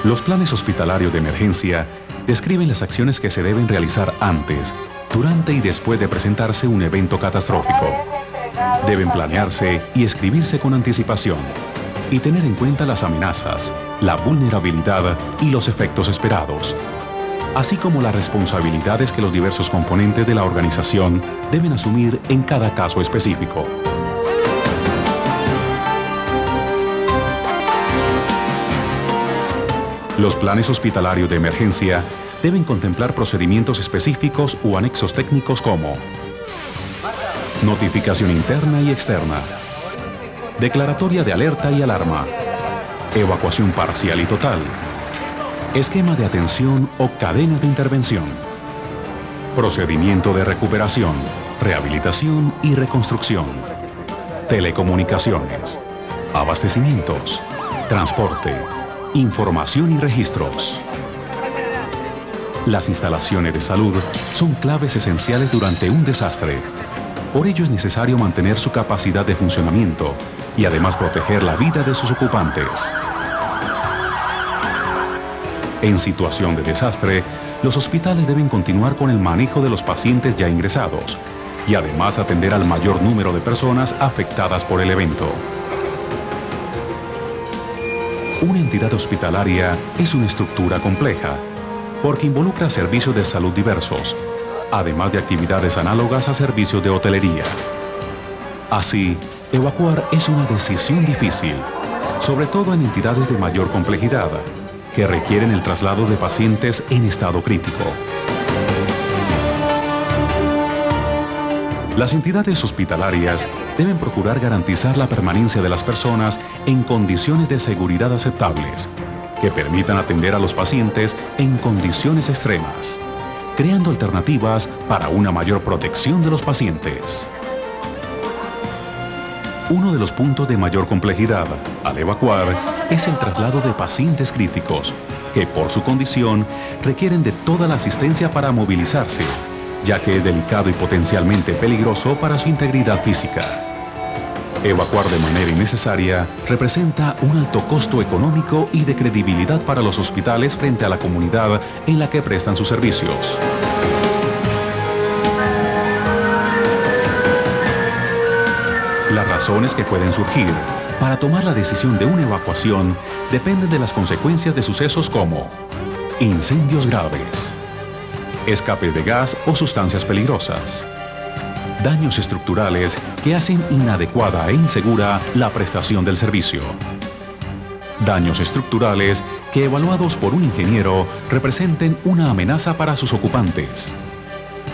Los planes hospitalarios de emergencia describen las acciones que se deben realizar antes, durante y después de presentarse un evento catastrófico. Deben planearse y escribirse con anticipación y tener en cuenta las amenazas, la vulnerabilidad y los efectos esperados, así como las responsabilidades que los diversos componentes de la organización deben asumir en cada caso específico. Los planes hospitalarios de emergencia deben contemplar procedimientos específicos o anexos técnicos como notificación interna y externa, declaratoria de alerta y alarma, evacuación parcial y total, esquema de atención o cadena de intervención, procedimiento de recuperación, rehabilitación y reconstrucción, telecomunicaciones, abastecimientos, transporte, información y registros. Las instalaciones de salud son claves esenciales durante un desastre. Por ello es necesario mantener su capacidad de funcionamiento y además proteger la vida de sus ocupantes. En situación de desastre, los hospitales deben continuar con el manejo de los pacientes ya ingresados y además atender al mayor número de personas afectadas por el evento. Una entidad hospitalaria es una estructura compleja, porque involucra servicios de salud diversos, además de actividades análogas a servicios de hotelería. Así, evacuar es una decisión difícil, sobre todo en entidades de mayor complejidad, que requieren el traslado de pacientes en estado crítico. Las entidades hospitalarias deben procurar garantizar la permanencia de las personas en condiciones de seguridad aceptables, que permitan atender a los pacientes en condiciones extremas, creando alternativas para una mayor protección de los pacientes. Uno de los puntos de mayor complejidad al evacuar es el traslado de pacientes críticos, que por su condición requieren de toda la asistencia para movilizarse, ya que es delicado y potencialmente peligroso para su integridad física. Evacuar de manera innecesaria representa un alto costo económico y de credibilidad para los hospitales frente a la comunidad en la que prestan sus servicios. Las razones que pueden surgir para tomar la decisión de una evacuación dependen de las consecuencias de sucesos como incendios graves, escapes de gas o sustancias peligrosas, daños estructurales que hacen inadecuada e insegura la prestación del servicio, daños estructurales que evaluados por un ingeniero representen una amenaza para sus ocupantes,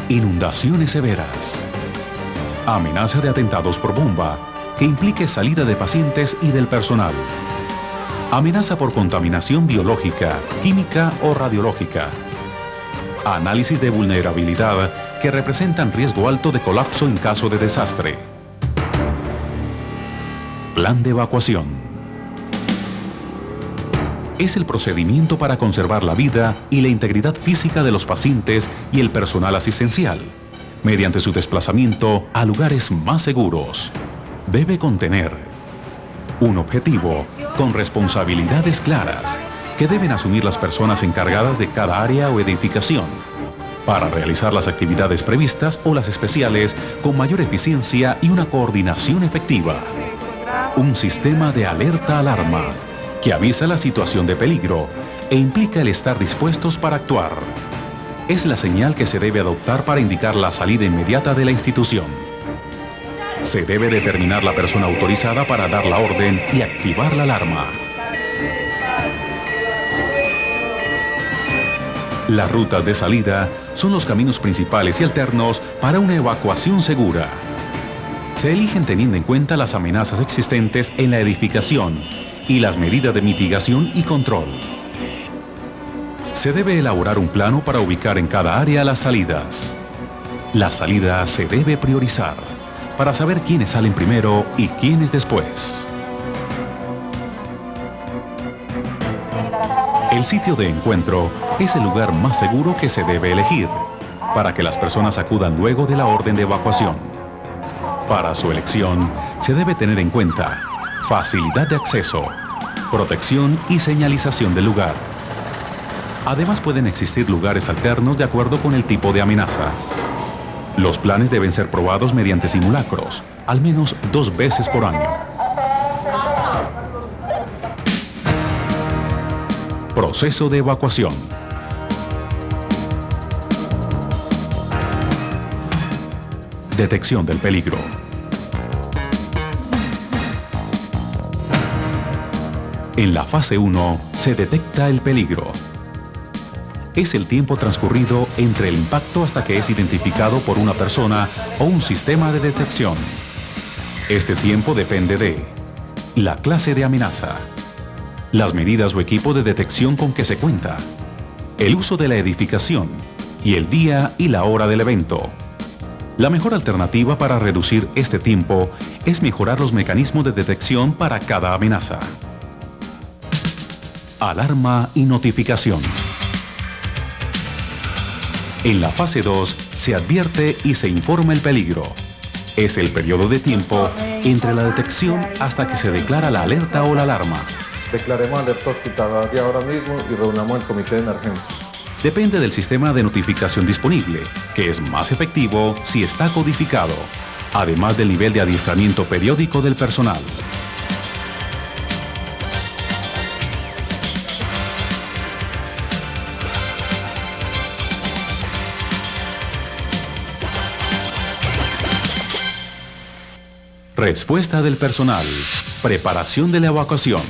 inundaciones severas, amenaza de atentados por bomba que implique salida de pacientes y del personal, amenaza por contaminación biológica, química o radiológica, análisis de vulnerabilidad que representan riesgo alto de colapso en caso de desastre. Plan de evacuación. Es el procedimiento para conservar la vida y la integridad física de los pacientes y el personal asistencial, mediante su desplazamiento a lugares más seguros. Debe contener un objetivo con responsabilidades claras que deben asumir las personas encargadas de cada área o edificación para realizar las actividades previstas o las especiales con mayor eficiencia y una coordinación efectiva. Un sistema de alerta-alarma que avisa la situación de peligro e implica el estar dispuestos para actuar. Es la señal que se debe adoptar para indicar la salida inmediata de la institución. Se debe determinar la persona autorizada para dar la orden y activar la alarma. Las rutas de salida son los caminos principales y alternos para una evacuación segura. Se eligen teniendo en cuenta las amenazas existentes en la edificación y las medidas de mitigación y control. Se debe elaborar un plano para ubicar en cada área las salidas. La salida se debe priorizar para saber quiénes salen primero y quiénes después. El sitio de encuentro es el lugar más seguro que se debe elegir para que las personas acudan luego de la orden de evacuación. Para su elección, se debe tener en cuenta facilidad de acceso, protección y señalización del lugar. Además, pueden existir lugares alternos de acuerdo con el tipo de amenaza. Los planes deben ser probados mediante simulacros, al menos 2 veces por año. Proceso de evacuación. Detección del peligro. En la fase 1 se detecta el peligro. Es el tiempo transcurrido entre el impacto hasta que es identificado por una persona o un sistema de detección. Este tiempo depende de la clase de amenaza, las medidas o equipo de detección con que se cuenta, el uso de la edificación y el día y la hora del evento. La mejor alternativa para reducir este tiempo es mejorar los mecanismos de detección para cada amenaza. Alarma y notificación. En la fase 2 se advierte y se informa el peligro. Es el periodo de tiempo entre la detección hasta que se declara la alerta o la alarma. Declaremos alerta hospitalaria ahora mismo y reunamos el comité de emergencia. Depende del sistema de notificación disponible, que es más efectivo si está codificado, además del nivel de adiestramiento periódico del personal. Respuesta del personal. Preparación de la evacuación.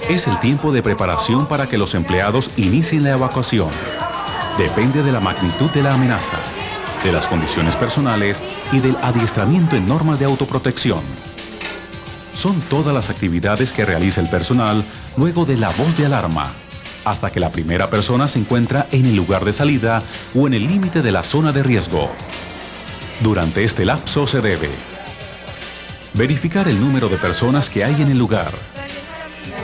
Es el tiempo de preparación para que los empleados inicien la evacuación. Depende de la magnitud de la amenaza, de las condiciones personales y del adiestramiento en normas de autoprotección. Son todas las actividades que realiza el personal luego de la voz de alarma, hasta que la primera persona se encuentra en el lugar de salida o en el límite de la zona de riesgo. Durante este lapso se debe verificar el número de personas que hay en el lugar,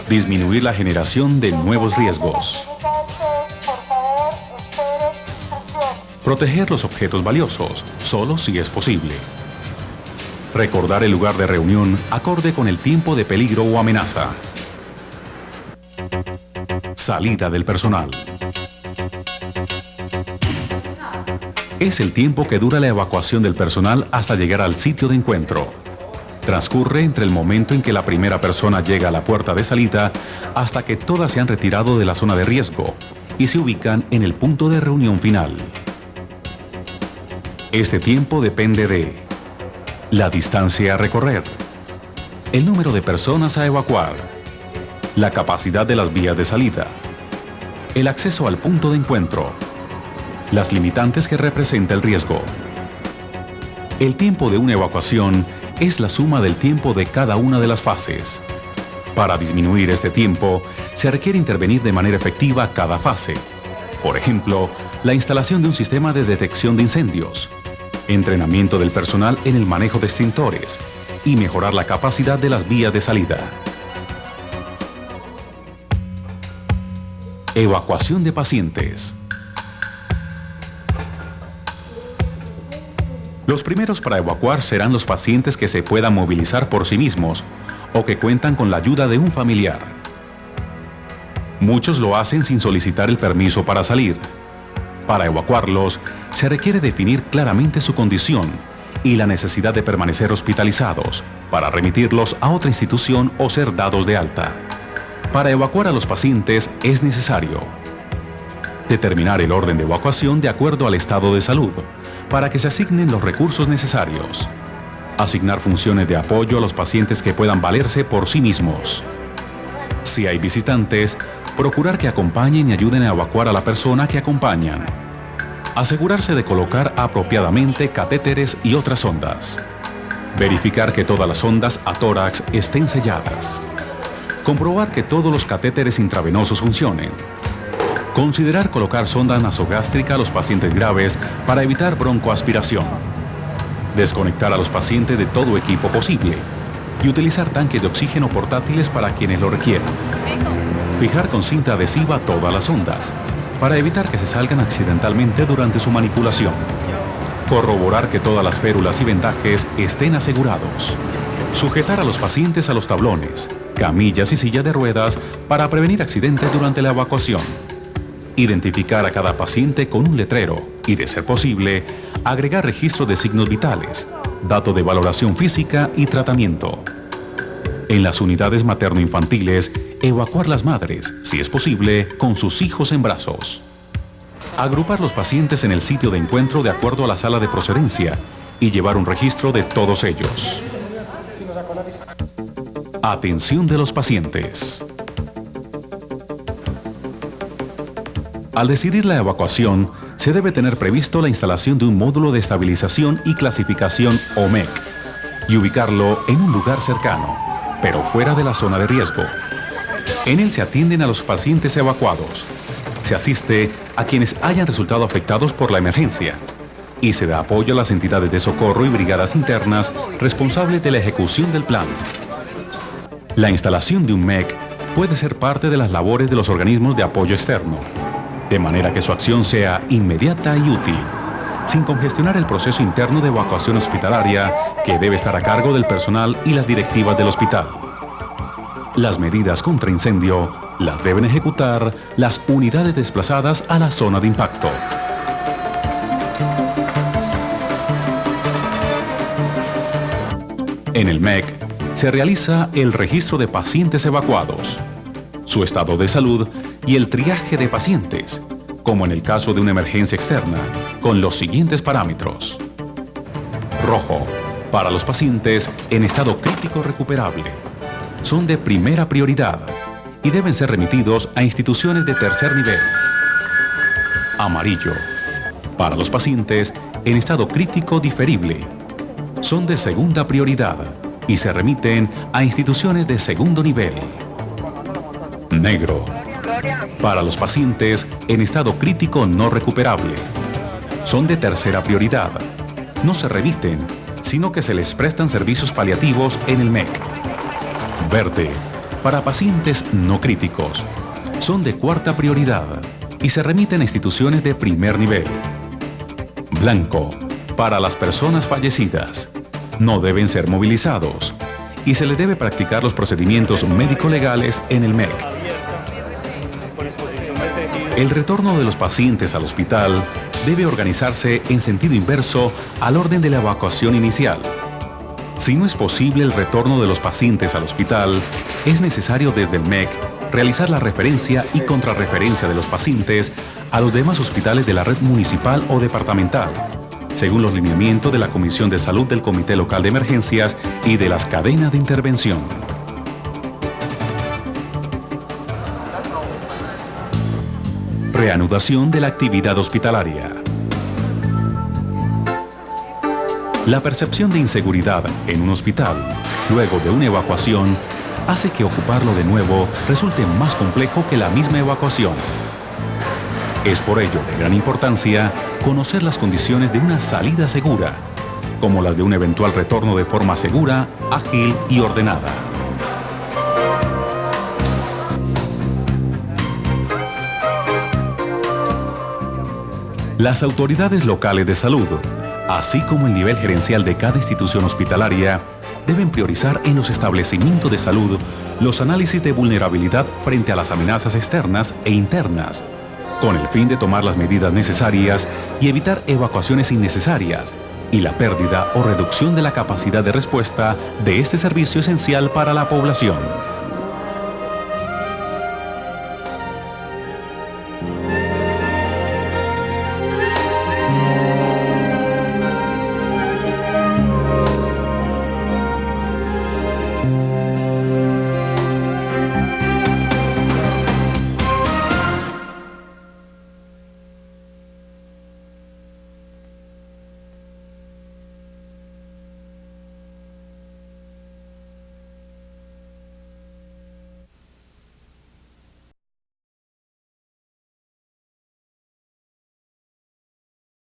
disminuir la generación de nuevos riesgos, proteger los objetos valiosos, solo si es posible, recordar el lugar de reunión acorde con el tiempo de peligro o amenaza, salida del personal. Es el tiempo que dura la evacuación del personal hasta llegar al sitio de encuentro. Transcurre entre el momento en que la primera persona llega a la puerta de salida hasta que todas se han retirado de la zona de riesgo y se ubican en el punto de reunión final. Este tiempo depende de la distancia a recorrer, el número de personas a evacuar, la capacidad de las vías de salida, el acceso al punto de encuentro, las limitantes que representa el riesgo. El tiempo de una evacuación es la suma del tiempo de cada una de las fases. Para disminuir este tiempo, se requiere intervenir de manera efectiva cada fase. Por ejemplo, la instalación de un sistema de detección de incendios, entrenamiento del personal en el manejo de extintores y mejorar la capacidad de las vías de salida. Evacuación de pacientes. Los primeros para evacuar serán los pacientes que se puedan movilizar por sí mismos o que cuentan con la ayuda de un familiar. Muchos lo hacen sin solicitar el permiso para salir. Para evacuarlos, se requiere definir claramente su condición y la necesidad de permanecer hospitalizados para remitirlos a otra institución o ser dados de alta. Para evacuar a los pacientes es necesario determinar el orden de evacuación de acuerdo al estado de salud, para que se asignen los recursos necesarios. Asignar funciones de apoyo a los pacientes que puedan valerse por sí mismos. Si hay visitantes, procurar que acompañen y ayuden a evacuar a la persona que acompañan. Asegurarse de colocar apropiadamente catéteres y otras sondas. Verificar que todas las sondas a tórax estén selladas. Comprobar que todos los catéteres intravenosos funcionen. Considerar colocar sonda nasogástrica a los pacientes graves para evitar broncoaspiración. Desconectar a los pacientes de todo equipo posible y utilizar tanques de oxígeno portátiles para quienes lo requieran. Fijar con cinta adhesiva todas las sondas para evitar que se salgan accidentalmente durante su manipulación. Corroborar que todas las férulas y vendajes estén asegurados. Sujetar a los pacientes a los tablones, camillas y sillas de ruedas para prevenir accidentes durante la evacuación. Identificar a cada paciente con un letrero y, de ser posible, agregar registro de signos vitales, datos de valoración física y tratamiento. En las unidades materno-infantiles, evacuar las madres, si es posible, con sus hijos en brazos. Agrupar los pacientes en el sitio de encuentro de acuerdo a la sala de procedencia y llevar un registro de todos ellos. Atención de los pacientes. Al decidir la evacuación, se debe tener previsto la instalación de un módulo de estabilización y clasificación o MEC y ubicarlo en un lugar cercano, pero fuera de la zona de riesgo. En él se atienden a los pacientes evacuados, se asiste a quienes hayan resultado afectados por la emergencia y se da apoyo a las entidades de socorro y brigadas internas responsables de la ejecución del plan. La instalación de un MEC puede ser parte de las labores de los organismos de apoyo externo, de manera que su acción sea inmediata y útil, sin congestionar el proceso interno de evacuación hospitalaria que debe estar a cargo del personal y las directivas del hospital. Las medidas contra incendio las deben ejecutar las unidades desplazadas a la zona de impacto. En el MEC se realiza el registro de pacientes evacuados, su estado de salud y el triaje de pacientes, como en el caso de una emergencia externa, con los siguientes parámetros. Rojo, para los pacientes en estado crítico recuperable. Son de primera prioridad y deben ser remitidos a instituciones de tercer nivel. Amarillo, para los pacientes en estado crítico diferible. Son de segunda prioridad y se remiten a instituciones de segundo nivel. Negro, para los pacientes en estado crítico no recuperable. Son de tercera prioridad. No se remiten, sino que se les prestan servicios paliativos en el MEC. Verde, para pacientes no críticos. Son de cuarta prioridad y se remiten a instituciones de primer nivel. Blanco, para las personas fallecidas. No deben ser movilizados y se les debe practicar los procedimientos médico-legales en el MEC. El retorno de los pacientes al hospital debe organizarse en sentido inverso al orden de la evacuación inicial. Si no es posible el retorno de los pacientes al hospital, es necesario desde el MEC realizar la referencia y contrarreferencia de los pacientes a los demás hospitales de la red municipal o departamental, según los lineamientos de la Comisión de Salud del Comité Local de Emergencias y de las cadenas de intervención. Reanudación de la actividad hospitalaria. La percepción de inseguridad en un hospital, luego de una evacuación, hace que ocuparlo de nuevo resulte más complejo que la misma evacuación. Es por ello de gran importancia conocer las condiciones de una salida segura, como las de un eventual retorno de forma segura, ágil y ordenada. Las autoridades locales de salud, así como el nivel gerencial de cada institución hospitalaria, deben priorizar en los establecimientos de salud los análisis de vulnerabilidad frente a las amenazas externas e internas, con el fin de tomar las medidas necesarias y evitar evacuaciones innecesarias y la pérdida o reducción de la capacidad de respuesta de este servicio esencial para la población.